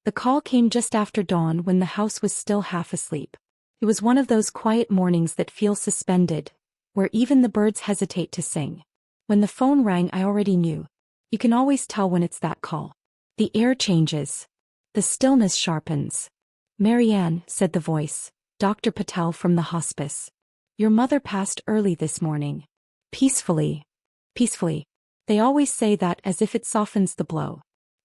The call came just after dawn when the house was still half asleep. It was one of those quiet mornings that feel suspended, where even the birds hesitate to sing. When the phone rang, I already knew. You can always tell when it's that call. The air changes. The stillness sharpens. "Marianne," said the voice, "Dr. Patel from the hospice. Your mother passed early this morning." Peacefully. Peacefully. They always say that as if it softens the blow.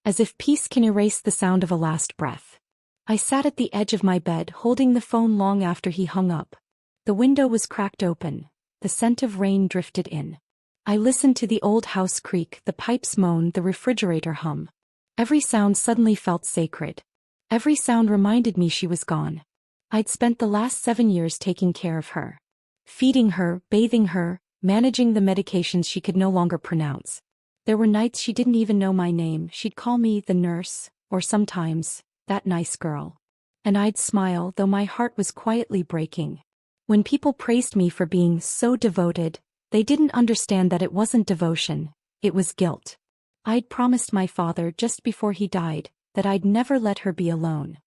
As if peace can erase the sound of a last breath. I sat at the edge of my bed holding the phone long after he hung up. The window was cracked open. The scent of rain drifted in. I listened to the old house creak, the pipes moan, the refrigerator hum. Every sound suddenly felt sacred. Every sound reminded me she was gone. I'd spent the last 7 years taking care of her. Feeding her, bathing her, managing the medications she could no longer pronounce. There were nights she didn't even know my name. She'd call me the nurse, or sometimes, that nice girl. And I'd smile, though my heart was quietly breaking. When people praised me for being so devoted, they didn't understand that it wasn't devotion, it was guilt. I'd promised my father just before he died that I'd never let her be alone.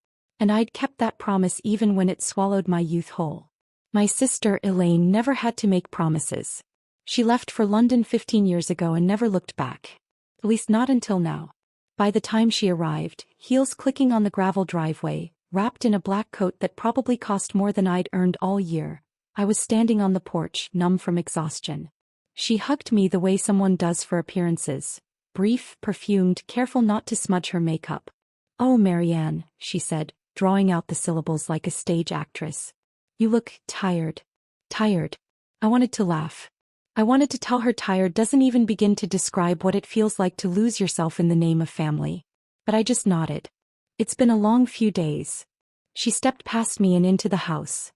And I'd kept that promise even when it swallowed my youth whole. My sister Elaine never had to make promises. She left for London 15 years ago and never looked back. At least not until now. By the time she arrived, heels clicking on the gravel driveway, wrapped in a black coat that probably cost more than I'd earned all year, I was standing on the porch, numb from exhaustion. She hugged me the way someone does for appearances. Brief, perfumed, careful not to smudge her makeup. "Oh, Marianne," she said, drawing out the syllables like a stage actress. "You look tired." Tired. I wanted to laugh. I wanted to tell her tired doesn't even begin to describe what it feels like to lose yourself in the name of family. But I just nodded. "It's been a long few days." She stepped past me and into the house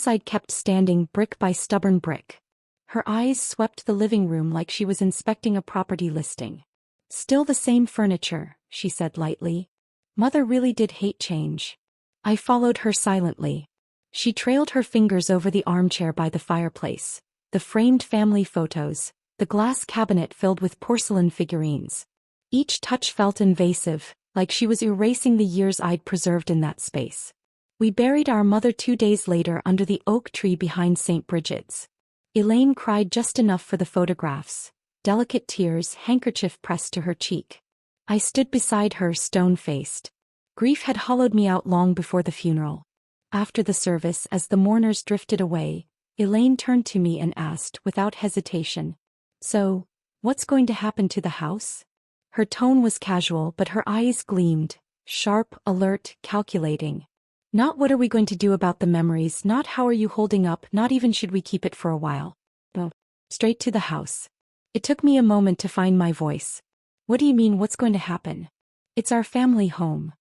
I'd kept standing brick by stubborn brick. Her eyes swept the living room like she was inspecting a property listing. "Still the same furniture," she said lightly. "Mother really did hate change." I followed her silently. She trailed her fingers over the armchair by the fireplace. The framed family photos, the glass cabinet filled with porcelain figurines. Each touch felt invasive, like she was erasing the years I'd preserved in that space. We buried our mother 2 days later under the oak tree behind St. Bridget's. Elaine cried just enough for the photographs, delicate tears, handkerchief pressed to her cheek. I stood beside her, stone-faced. Grief had hollowed me out long before the funeral. After the service, as the mourners drifted away, Elaine turned to me and asked, without hesitation, "So, what's going to happen to the house?" Her tone was casual, but her eyes gleamed, sharp, alert, calculating. Not what are we going to do about the memories, not how are you holding up, not even should we keep it for a while. No. Straight to the house. It took me a moment to find my voice. "What do you mean, what's going to happen?" "It's our family home."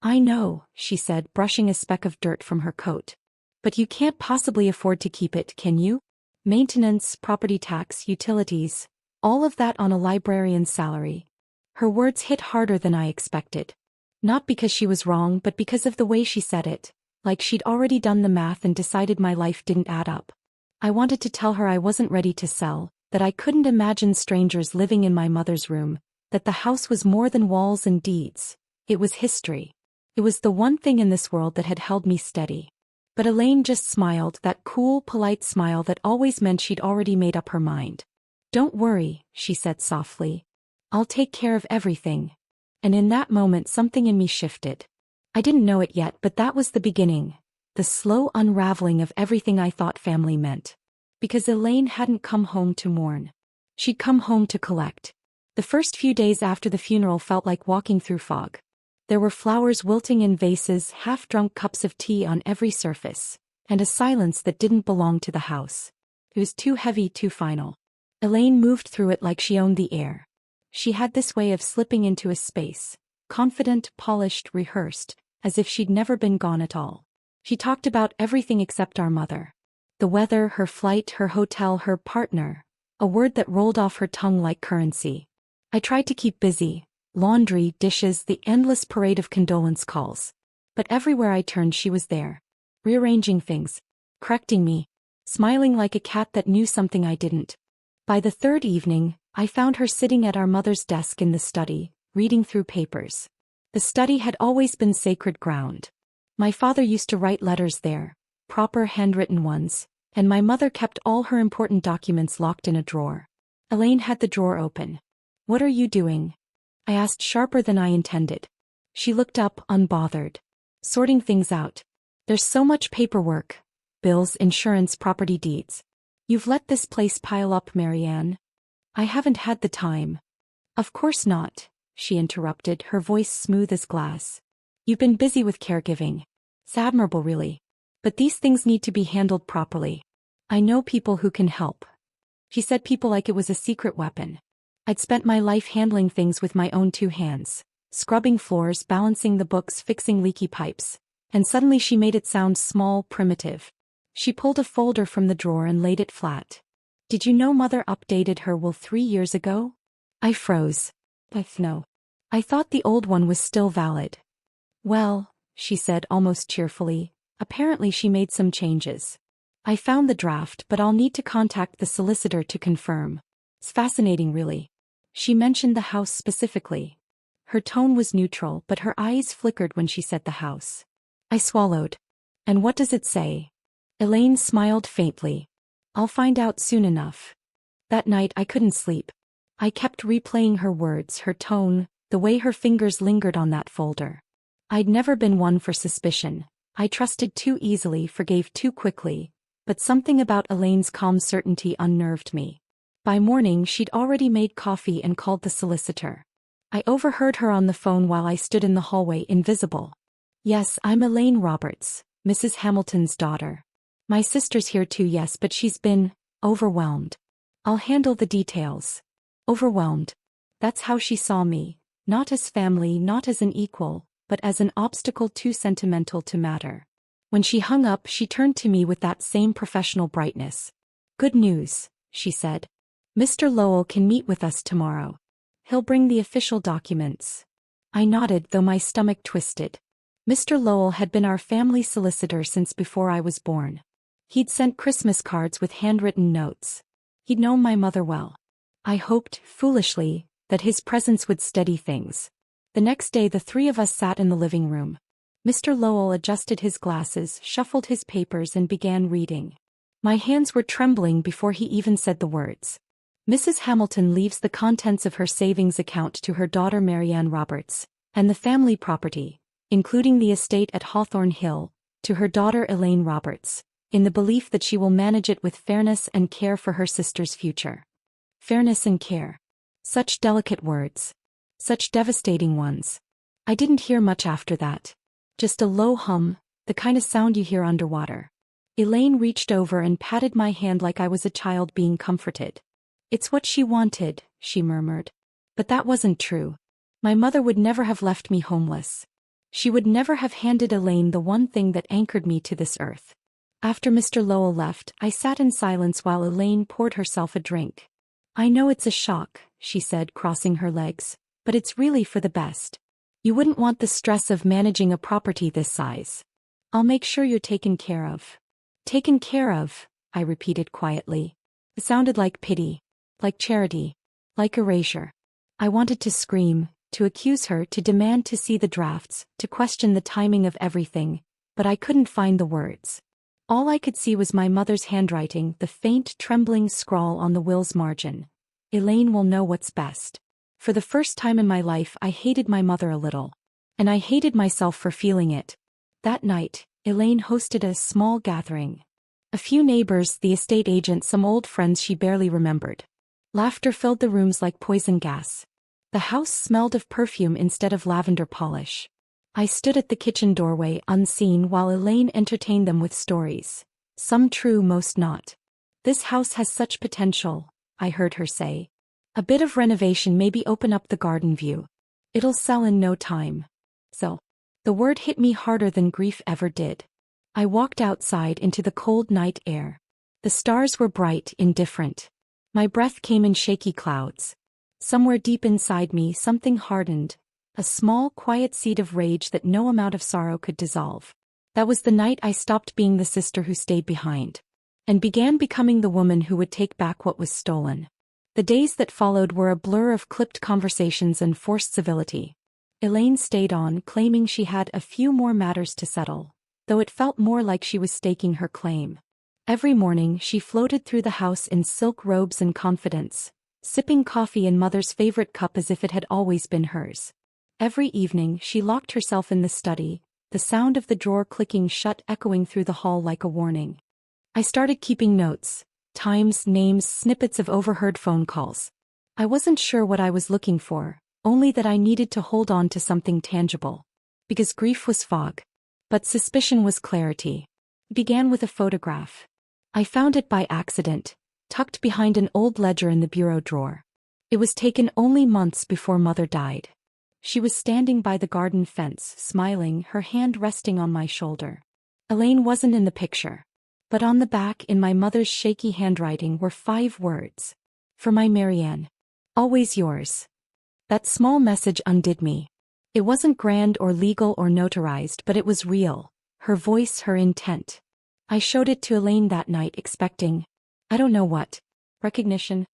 "I know," she said, brushing a speck of dirt from her coat. "But you can't possibly afford to keep it, can you? Maintenance, property tax, utilities, all of that on a librarian's salary." Her words hit harder than I expected. Not because she was wrong, but because of the way she said it, like she'd already done the math and decided my life didn't add up. I wanted to tell her I wasn't ready to sell, that I couldn't imagine strangers living in my mother's room, that the house was more than walls and deeds. It was history. It was the one thing in this world that had held me steady. But Elaine just smiled, that cool, polite smile that always meant she'd already made up her mind. "Don't worry," she said softly. "I'll take care of everything." And in that moment something in me shifted. I didn't know it yet, but that was the beginning. The slow unraveling of everything I thought family meant. Because Elaine hadn't come home to mourn. She'd come home to collect. The first few days after the funeral felt like walking through fog. There were flowers wilting in vases, half-drunk cups of tea on every surface, and a silence that didn't belong to the house. It was too heavy, too final. Elaine moved through it like she owned the air. She had this way of slipping into a space, confident, polished, rehearsed, as if she'd never been gone at all. She talked about everything except our mother. The weather, her flight, her hotel, her partner, a word that rolled off her tongue like currency. I tried to keep busy. Laundry, dishes, the endless parade of condolence calls. But everywhere I turned she was there. Rearranging things. Correcting me. Smiling like a cat that knew something I didn't. By the third evening, I found her sitting at our mother's desk in the study, reading through papers. The study had always been sacred ground. My father used to write letters there, proper handwritten ones, and my mother kept all her important documents locked in a drawer. Elaine had the drawer open. "What are you doing?" I asked, sharper than I intended. She looked up, unbothered. "Sorting things out. There's so much paperwork. Bills, insurance, property deeds. You've let this place pile up, Marianne." "I haven't had the time." "Of course not," she interrupted, her voice smooth as glass. "You've been busy with caregiving. It's admirable, really. But these things need to be handled properly. I know people who can help." She said people like it was a secret weapon. I'd spent my life handling things with my own 2 hands, scrubbing floors, balancing the books, fixing leaky pipes, and suddenly she made it sound small, primitive. She pulled a folder from the drawer and laid it flat. "Did you know Mother updated her will 3 years ago?" I froze. No. I thought the old one was still valid. "Well," she said almost cheerfully, "apparently she made some changes. I found the draft, but I'll need to contact the solicitor to confirm. It's fascinating, really." She mentioned the house specifically. Her tone was neutral, but her eyes flickered when she said the house. I swallowed. "And what does it say?" Elaine smiled faintly. "I'll find out soon enough." That night I couldn't sleep. I kept replaying her words, her tone, the way her fingers lingered on that folder. I'd never been one for suspicion. I trusted too easily, forgave too quickly, but something about Elaine's calm certainty unnerved me. By morning she'd already made coffee and called the solicitor. I overheard her on the phone while I stood in the hallway, invisible. "Yes, I'm Elaine Roberts, Mrs. Hamilton's daughter. My sister's here too, yes, but she's been overwhelmed. I'll handle the details." Overwhelmed. That's how she saw me, not as family, not as an equal, but as an obstacle too sentimental to matter. When she hung up, she turned to me with that same professional brightness. "Good news," she said. "Mr. Lowell can meet with us tomorrow. He'll bring the official documents." I nodded, though my stomach twisted. Mr. Lowell had been our family solicitor since before I was born. He'd sent Christmas cards with handwritten notes. He'd known my mother well. I hoped, foolishly, that his presence would steady things. The next day the 3 of us sat in the living room. Mr. Lowell adjusted his glasses, shuffled his papers, and began reading. My hands were trembling before he even said the words. "Mrs. Hamilton leaves the contents of her savings account to her daughter Marianne Roberts, and the family property, including the estate at Hawthorne Hill, to her daughter Elaine Roberts, in the belief that she will manage it with fairness and care for her sister's future." Fairness and care. Such delicate words. Such devastating ones. I didn't hear much after that. Just a low hum, the kind of sound you hear underwater. Elaine reached over and patted my hand like I was a child being comforted. "It's what she wanted," she murmured. But that wasn't true. My mother would never have left me homeless. She would never have handed Elaine the one thing that anchored me to this earth. After Mr. Lowell left, I sat in silence while Elaine poured herself a drink. "I know it's a shock," she said, crossing her legs, "but it's really for the best. You wouldn't want the stress of managing a property this size. I'll make sure you're taken care of." "Taken care of," I repeated quietly. It sounded like pity, like charity, like erasure. I wanted to scream, to accuse her, to demand to see the drafts, to question the timing of everything, but I couldn't find the words. All I could see was my mother's handwriting, the faint, trembling scrawl on the will's margin. "Elaine will know what's best." For the first time in my life I hated my mother a little. And I hated myself for feeling it. That night, Elaine hosted a small gathering. A few neighbors, the estate agent, some old friends she barely remembered. Laughter filled the rooms like poison gas. The house smelled of perfume instead of lavender polish. I stood at the kitchen doorway, unseen, while Elaine entertained them with stories. Some true, most not. "This house has such potential," I heard her say. "A bit of renovation, maybe open up the garden view. It'll sell in no time." So, the word hit me harder than grief ever did. I walked outside into the cold night air. The stars were bright, indifferent. My breath came in shaky clouds. Somewhere deep inside me something hardened, a small, quiet seed of rage that no amount of sorrow could dissolve. That was the night I stopped being the sister who stayed behind, and began becoming the woman who would take back what was stolen. The days that followed were a blur of clipped conversations and forced civility. Elaine stayed on, claiming she had a few more matters to settle, though it felt more like she was staking her claim. Every morning she floated through the house in silk robes and confidence, sipping coffee in Mother's favorite cup as if it had always been hers. Every evening she locked herself in the study, the sound of the drawer clicking shut echoing through the hall like a warning. I started keeping notes, times, names, snippets of overheard phone calls. I wasn't sure what I was looking for, only that I needed to hold on to something tangible. Because grief was fog. But suspicion was clarity. It began with a photograph. I found it by accident, tucked behind an old ledger in the bureau drawer. It was taken only months before Mother died. She was standing by the garden fence, smiling, her hand resting on my shoulder. Elaine wasn't in the picture. But on the back, in my mother's shaky handwriting, were 5 words. For my Marianne. Always yours. That small message undid me. It wasn't grand or legal or notarized, but it was real. Her voice, her intent. I showed it to Elaine that night, expecting, I don't know what. Recognition.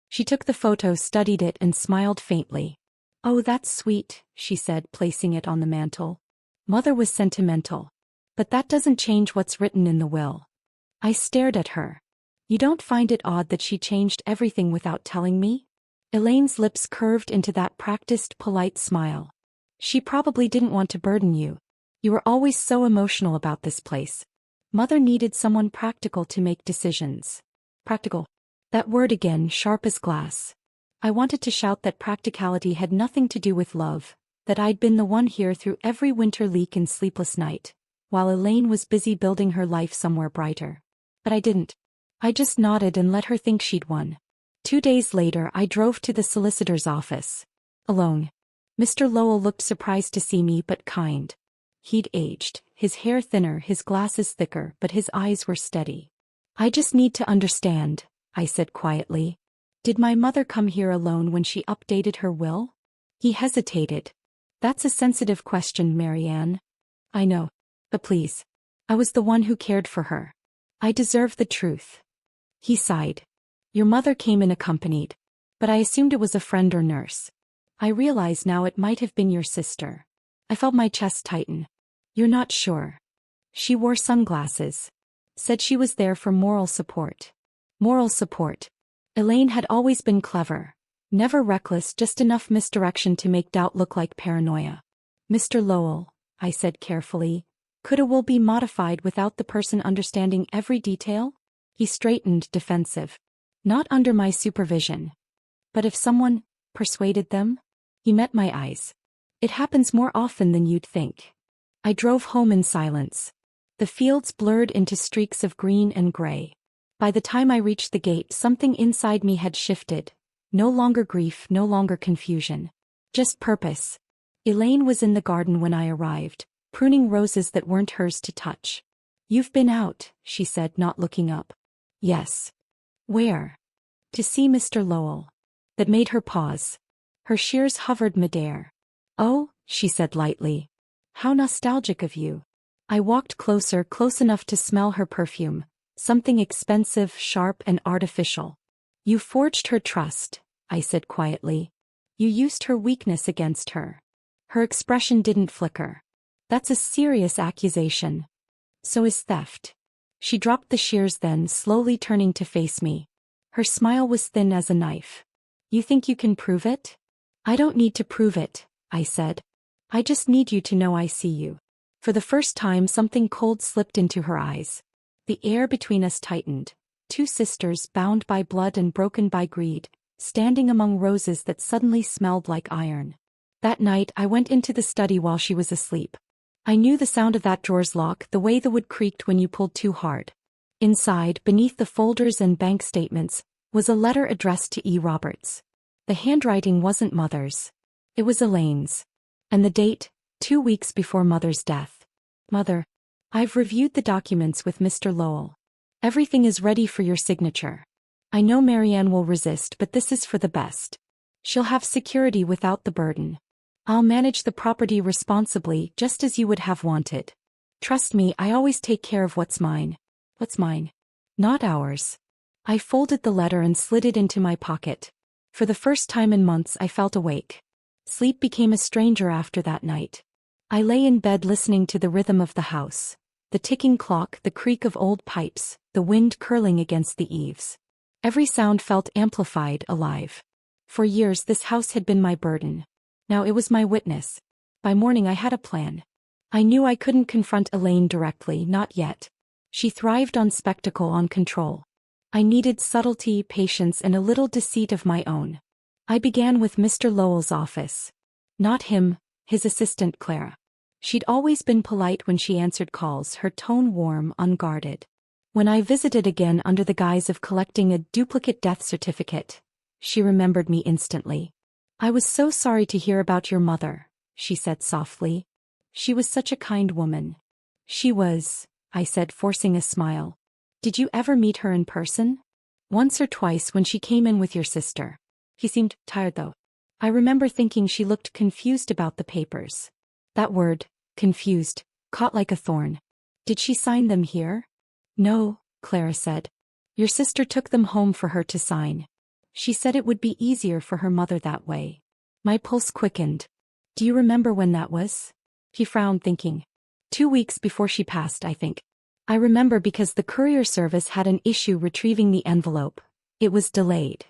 She took the photo, studied it, and smiled faintly. Oh, that's sweet, she said, placing it on the mantel. Mother was sentimental. But that doesn't change what's written in the will. I stared at her. You don't find it odd that she changed everything without telling me? Elaine's lips curved into that practiced, polite smile. She probably didn't want to burden you. You were always so emotional about this place. Mother needed someone practical to make decisions. Practical. That word again, sharp as glass. I wanted to shout that practicality had nothing to do with love, that I'd been the one here through every winter leak and sleepless night, while Elaine was busy building her life somewhere brighter. But I didn't. I just nodded and let her think she'd won. 2 days later I drove to the solicitor's office. Alone. Mr. Lowell looked surprised to see me, but kind. He'd aged, his hair thinner, his glasses thicker, but his eyes were steady. I just need to understand, I said quietly. Did my mother come here alone when she updated her will? He hesitated. That's a sensitive question, Marianne. I know. But please. I was the one who cared for her. I deserve the truth. He sighed. Your mother came in accompanied. But I assumed it was a friend or nurse. I realize now it might have been your sister. I felt my chest tighten. You're not sure. She wore sunglasses. Said she was there for moral support. Moral support. Elaine had always been clever. Never reckless, just enough misdirection to make doubt look like paranoia. Mr. Lowell, I said carefully, could a will be modified without the person understanding every detail? He straightened, defensive. Not under my supervision. But if someone persuaded them? He met my eyes. It happens more often than you'd think. I drove home in silence. The fields blurred into streaks of green and gray. By the time I reached the gate, something inside me had shifted. No longer grief, no longer confusion. Just purpose. Elaine was in the garden when I arrived, pruning roses that weren't hers to touch. You've been out, she said, not looking up. Yes. Where? To see Mr. Lowell. That made her pause. Her shears hovered midair. Oh, she said lightly. How nostalgic of you. I walked closer, close enough to smell her perfume. Something expensive, sharp, and artificial. You forged her trust, I said quietly. You used her weakness against her. Her expression didn't flicker. That's a serious accusation. So is theft. She dropped the shears then, slowly turning to face me. Her smile was thin as a knife. You think you can prove it? I don't need to prove it, I said. I just need you to know I see you. For the first time, something cold slipped into her eyes. The air between us tightened. 2 sisters, bound by blood and broken by greed, standing among roses that suddenly smelled like iron. That night I went into the study while she was asleep. I knew the sound of that drawer's lock, the way the wood creaked when you pulled too hard. Inside, beneath the folders and bank statements, was a letter addressed to E. Roberts. The handwriting wasn't Mother's. It was Elaine's. And the date, 2 weeks before Mother's death. Mother, I've reviewed the documents with Mr. Lowell. Everything is ready for your signature. I know Marianne will resist, but this is for the best. She'll have security without the burden. I'll manage the property responsibly, just as you would have wanted. Trust me, I always take care of what's mine. What's mine? Not ours. I folded the letter and slid it into my pocket. For the first time in months I felt awake. Sleep became a stranger after that night. I lay in bed listening to the rhythm of the house, the ticking clock, the creak of old pipes, the wind curling against the eaves. Every sound felt amplified, alive. For years this house had been my burden. Now it was my witness. By morning I had a plan. I knew I couldn't confront Elaine directly, not yet. She thrived on spectacle, on control. I needed subtlety, patience, and a little deceit of my own. I began with Mr. Lowell's office. Not him, his assistant Clara. She'd always been polite when she answered calls, her tone warm, unguarded. When I visited again under the guise of collecting a duplicate death certificate, she remembered me instantly. "I was so sorry to hear about your mother," she said softly. "She was such a kind woman." "She was," I said, forcing a smile. "Did you ever meet her in person?" "Once or twice when she came in with your sister." He seemed tired though. I remember thinking she looked confused about the papers. That word, confused, caught like a thorn. "Did she sign them here?" "No," Clara said. "Your sister took them home for her to sign. She said it would be easier for her mother that way." My pulse quickened. "Do you remember when that was?" He frowned, thinking. 2 weeks before she passed, I think. I remember because the courier service had an issue retrieving the envelope. It was delayed.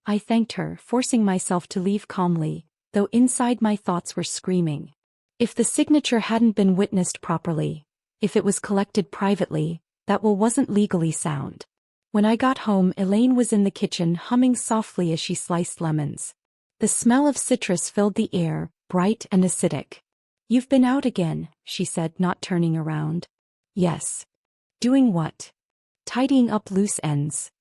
I thanked her, forcing myself to leave calmly, though inside my thoughts were screaming. If the signature hadn't been witnessed properly, if it was collected privately, that will wasn't legally sound. When I got home, Elaine was in the kitchen humming softly as she sliced lemons. The smell of citrus filled the air, bright and acidic. "You've been out again," she said, not turning around. "Yes." "Doing what?" "Tidying up loose ends."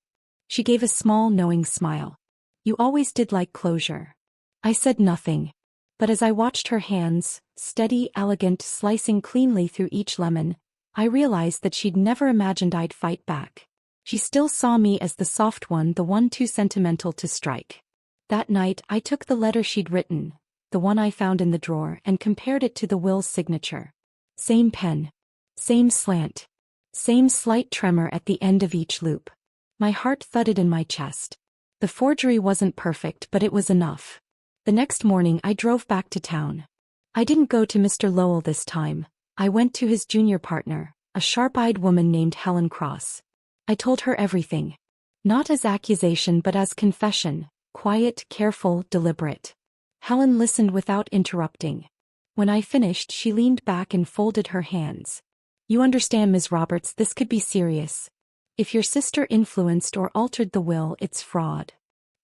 She gave a small, knowing smile. "You always did like closure." I said nothing. But as I watched her hands, steady, elegant, slicing cleanly through each lemon, I realized that she'd never imagined I'd fight back. She still saw me as the soft one, the one too sentimental to strike. That night, I took the letter she'd written, the one I found in the drawer, and compared it to the will's signature. Same pen. Same slant. Same slight tremor at the end of each loop. My heart thudded in my chest. The forgery wasn't perfect, but it was enough. The next morning I drove back to town. I didn't go to Mr. Lowell this time. I went to his junior partner, a sharp-eyed woman named Helen Cross. I told her everything. Not as accusation but as confession, quiet, careful, deliberate. Helen listened without interrupting. When I finished, she leaned back and folded her hands. "You understand, Ms. Roberts, this could be serious. If your sister influenced or altered the will, it's fraud."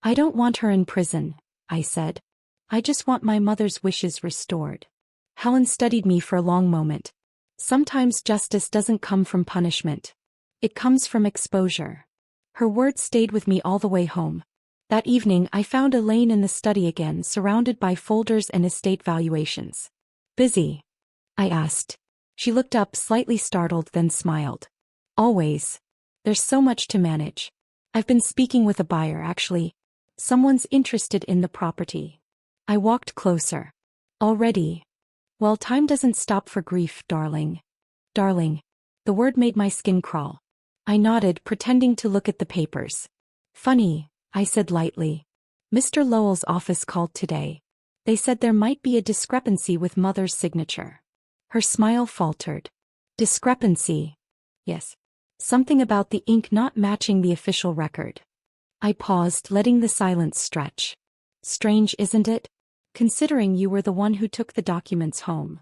"I don't want her in prison," I said. "I just want my mother's wishes restored." Helen studied me for a long moment. "Sometimes justice doesn't come from punishment. It comes from exposure." Her words stayed with me all the way home. That evening I found Elaine in the study again, surrounded by folders and estate valuations. "Busy?" I asked. She looked up, slightly startled, then smiled. "Always. There's so much to manage. I've been speaking with a buyer, actually. Someone's interested in the property." I walked closer. "Already? Well, time doesn't stop for grief, darling." "Darling." The word made my skin crawl. I nodded, pretending to look at the papers. "Funny," I said lightly. "Mr. Lowell's office called today. They said there might be a discrepancy with Mother's signature." Her smile faltered. "Discrepancy?" "Yes. Something about the ink not matching the official record." I paused, letting the silence stretch. "Strange, isn't it? Considering you were the one who took the documents home."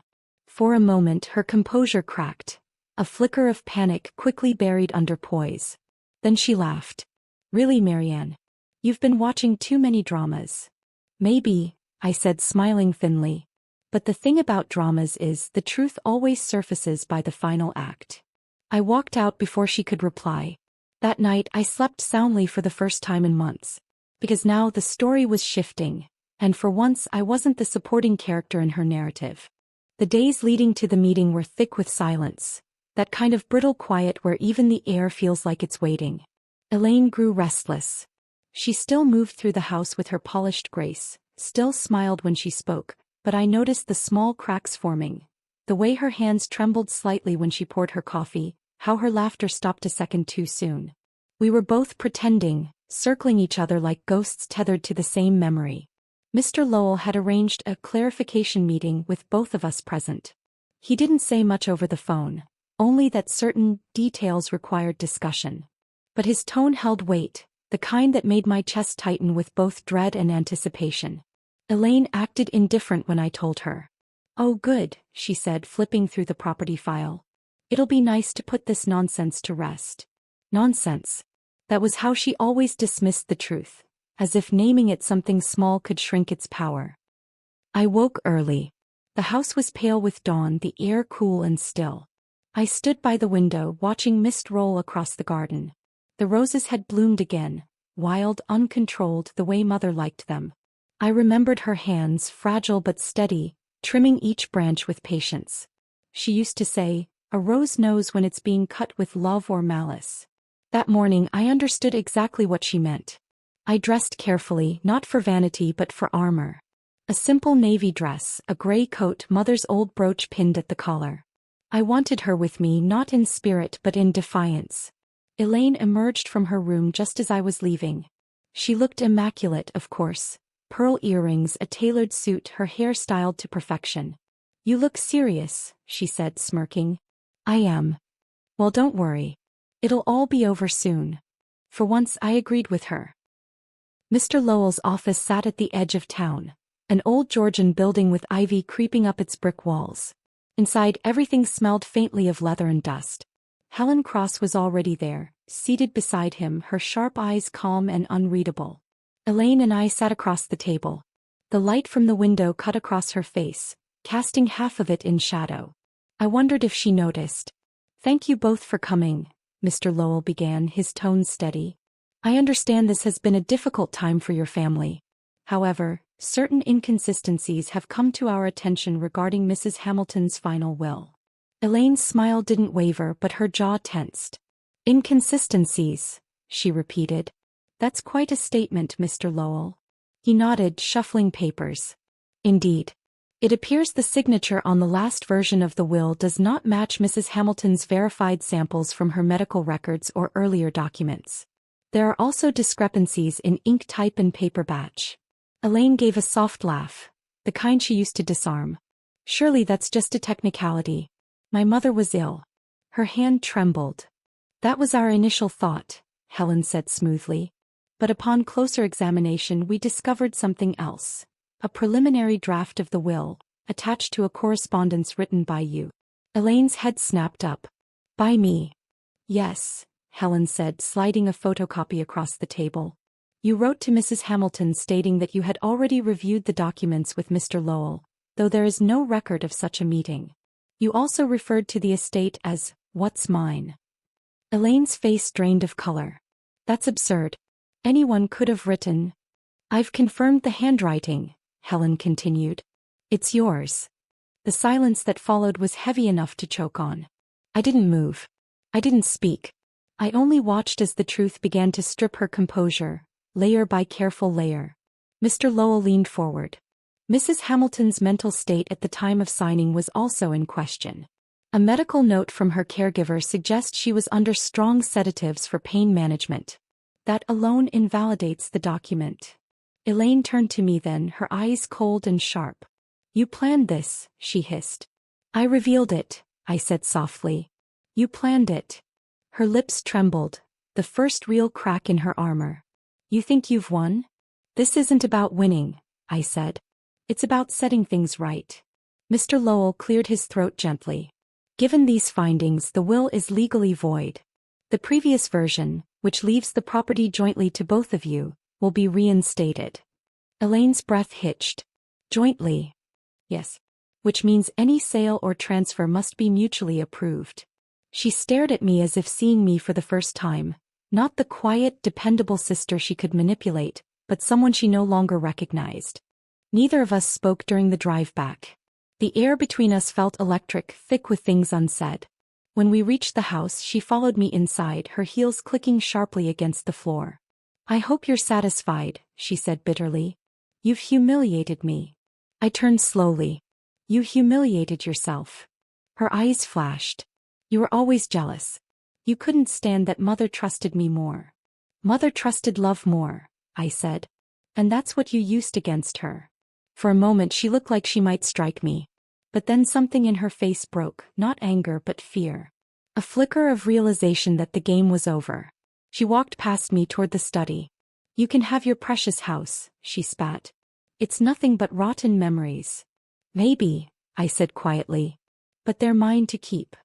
For a moment her composure cracked. A flicker of panic quickly buried under poise. Then she laughed. "Really, Marianne? You've been watching too many dramas." "Maybe," I said, smiling thinly. "But the thing about dramas is, the truth always surfaces by the final act." I walked out before she could reply. That night I slept soundly for the first time in months. Because now the story was shifting, and for once I wasn't the supporting character in her narrative. The days leading to the meeting were thick with silence. That kind of brittle quiet where even the air feels like it's waiting. Elaine grew restless. She still moved through the house with her polished grace, still smiled when she spoke, but I noticed the small cracks forming. The way her hands trembled slightly when she poured her coffee, how her laughter stopped a second too soon. We were both pretending, circling each other like ghosts tethered to the same memory. Mr. Lowell had arranged a clarification meeting with both of us present. He didn't say much over the phone, only that certain details required discussion. But his tone held weight, the kind that made my chest tighten with both dread and anticipation. Elaine acted indifferent when I told her. "Oh good," she said, flipping through the property file. "It'll be nice to put this nonsense to rest." Nonsense. That was how she always dismissed the truth, as if naming it something small could shrink its power. I woke early. The house was pale with dawn, the air cool and still. I stood by the window, watching mist roll across the garden. The roses had bloomed again, wild, uncontrolled, the way Mother liked them. I remembered her hands, fragile but steady, trimming each branch with patience. She used to say, "A rose knows when it's being cut with love or malice." That morning I understood exactly what she meant. I dressed carefully, not for vanity but for armor. A simple navy dress, a gray coat, Mother's old brooch pinned at the collar. I wanted her with me, not in spirit but in defiance. Elaine emerged from her room just as I was leaving. She looked immaculate, of course. Pearl earrings, a tailored suit, her hair styled to perfection. "You look serious," she said, smirking. "I am." "Well, don't worry. It'll all be over soon." For once I agreed with her. Mr. Lowell's office sat at the edge of town, an old Georgian building with ivy creeping up its brick walls. Inside, everything smelled faintly of leather and dust. Helen Cross was already there, seated beside him, her sharp eyes calm and unreadable. Elaine and I sat across the table. The light from the window cut across her face, casting half of it in shadow. I wondered if she noticed. "Thank you both for coming," Mr. Lowell began, his tone steady. "I understand this has been a difficult time for your family. However, certain inconsistencies have come to our attention regarding Mrs. Hamilton's final will." Elaine's smile didn't waver, but her jaw tensed. "Inconsistencies," she repeated. "That's quite a statement, Mr. Lowell." He nodded, shuffling papers. "Indeed. It appears the signature on the last version of the will does not match Mrs. Hamilton's verified samples from her medical records or earlier documents. There are also discrepancies in ink type and paper batch." Elaine gave a soft laugh, the kind she used to disarm. "Surely that's just a technicality. My mother was ill." Her hand trembled. "That was our initial thought," Helen said smoothly. "But upon closer examination we discovered something else. A preliminary draft of the will, attached to a correspondence written by you." Elaine's head snapped up. "By me?" "Yes," Helen said, sliding a photocopy across the table. "You wrote to Mrs. Hamilton stating that you had already reviewed the documents with Mr. Lowell, though there is no record of such a meeting. You also referred to the estate as, 'What's mine?'" Elaine's face drained of color. "That's absurd. Anyone could have written." "I've confirmed the handwriting," Helen continued. "It's yours." The silence that followed was heavy enough to choke on. I didn't move. I didn't speak. I only watched as the truth began to strip her composure, layer by careful layer. Mr. Lowell leaned forward. Mrs. Hamilton's mental state at the time of signing was also in question. A medical note from her caregiver suggests she was under strong sedatives for pain management. That alone invalidates the document. Elaine turned to me then, her eyes cold and sharp. "You planned this," she hissed. "I revealed it," I said softly. "You planned it." Her lips trembled, the first real crack in her armor. "You think you've won?" "This isn't about winning," I said. "It's about setting things right." Mr. Lowell cleared his throat gently. "Given these findings, the will is legally void. The previous version, which leaves the property jointly to both of you, will be reinstated." Elaine's breath hitched. "Jointly?" "Yes. Which means any sale or transfer must be mutually approved." She stared at me as if seeing me for the first time, not the quiet, dependable sister she could manipulate, but someone she no longer recognized. Neither of us spoke during the drive back. The air between us felt electric, thick with things unsaid. When we reached the house, she followed me inside, her heels clicking sharply against the floor. "I hope you're satisfied," she said bitterly. "You've humiliated me." I turned slowly. "You humiliated yourself." Her eyes flashed. "You were always jealous. You couldn't stand that Mother trusted me more." "Mother trusted love more," I said. And that's what you used against her. For a moment she looked like she might strike me. But then something in her face broke, not anger but fear. A flicker of realization that the game was over. She walked past me toward the study. You can have your precious house, she spat. It's nothing but rotten memories. Maybe, I said quietly. But they're mine to keep.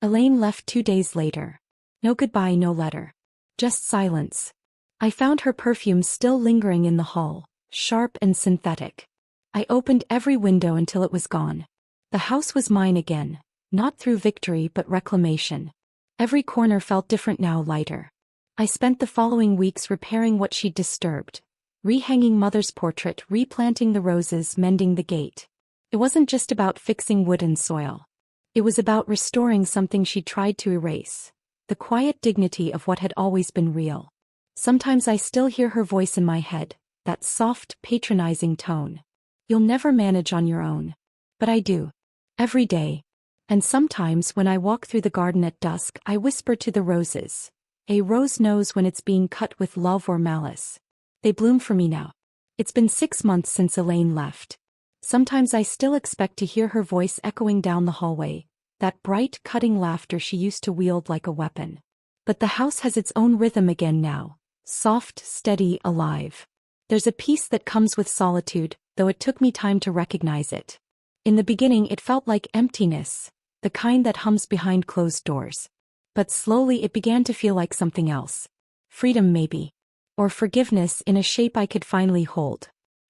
Elaine left 2 days later. No goodbye, no letter. Just silence. I found her perfume still lingering in the hall, sharp and synthetic. I opened every window until it was gone. The house was mine again, not through victory but reclamation. Every corner felt different now, lighter. I spent the following weeks repairing what she'd disturbed. Rehanging Mother's portrait, replanting the roses, mending the gate. It wasn't just about fixing wood and soil. It was about restoring something she'd tried to erase. The quiet dignity of what had always been real. Sometimes I still hear her voice in my head, that soft, patronizing tone. You'll never manage on your own. But I do. Every day. And sometimes when I walk through the garden at dusk, I whisper to the roses. A rose knows when it's being cut with love or malice. They bloom for me now. It's been 6 months since Elaine left. Sometimes I still expect to hear her voice echoing down the hallway, that bright, cutting laughter she used to wield like a weapon. But the house has its own rhythm again now, soft, steady, alive. There's a peace that comes with solitude, though it took me time to recognize it. In the beginning it felt like emptiness, the kind that hums behind closed doors. But slowly it began to feel like something else. Freedom maybe. Or forgiveness in a shape I could finally hold.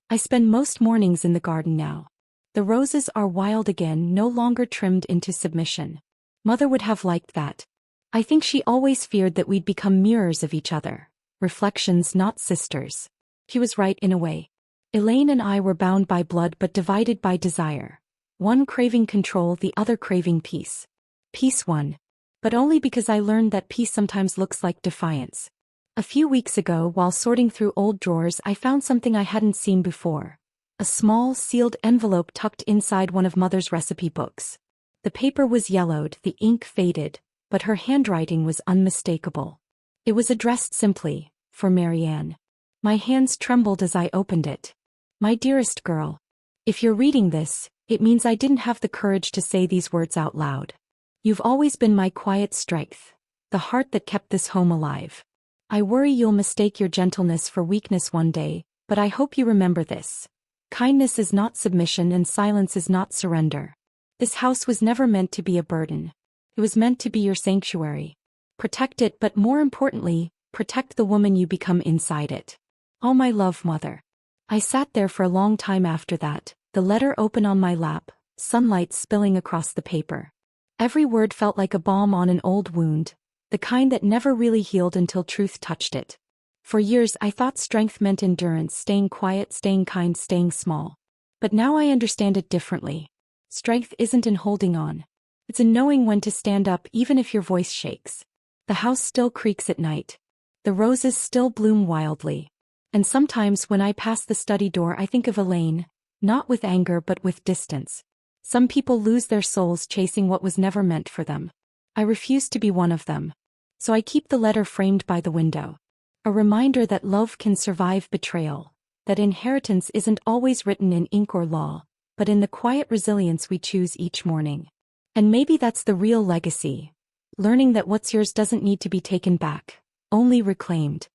I spend most mornings in the garden now. The roses are wild again, no longer trimmed into submission. Mother would have liked that. I think she always feared that we'd become mirrors of each other. Reflections, not sisters. She was right in a way. Elaine and I were bound by blood but divided by desire. One craving control, the other craving peace. Peace won. But only because I learned that peace sometimes looks like defiance. A few weeks ago, while sorting through old drawers, I found something I hadn't seen before. A small, sealed envelope tucked inside one of Mother's recipe books. The paper was yellowed, the ink faded, but her handwriting was unmistakable. It was addressed simply, for Marianne. My hands trembled as I opened it. My dearest girl. If you're reading this, it means I didn't have the courage to say these words out loud. You've always been my quiet strength, the heart that kept this home alive. I worry you'll mistake your gentleness for weakness one day, but I hope you remember this. Kindness is not submission and silence is not surrender. This house was never meant to be a burden. It was meant to be your sanctuary. Protect it, but more importantly, protect the woman you become inside it. All my love, Mother. I sat there for a long time after that, the letter open on my lap, sunlight spilling across the paper. Every word felt like a balm on an old wound, the kind that never really healed until truth touched it. For years I thought strength meant endurance, staying quiet, staying kind, staying small. But now I understand it differently. Strength isn't in holding on. It's in knowing when to stand up even if your voice shakes. The house still creaks at night. The roses still bloom wildly. And sometimes when I pass the study door I think of Elaine, not with anger but with distance. Some people lose their souls chasing what was never meant for them. I refuse to be one of them. So I keep the letter framed by the window. A reminder that love can survive betrayal, that inheritance isn't always written in ink or law, but in the quiet resilience we choose each morning. And maybe that's the real legacy. Learning that what's yours doesn't need to be taken back, only reclaimed.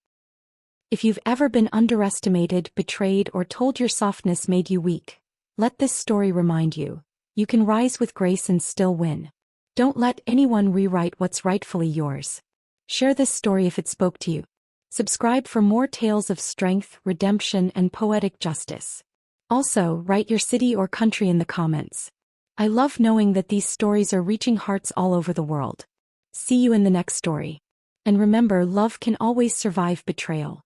If you've ever been underestimated, betrayed, or told your softness made you weak, let this story remind you. You can rise with grace and still win. Don't let anyone rewrite what's rightfully yours. Share this story if it spoke to you. Subscribe for more tales of strength, redemption, and poetic justice. Also, write your city or country in the comments. I love knowing that these stories are reaching hearts all over the world. See you in the next story. And remember, love can always survive betrayal.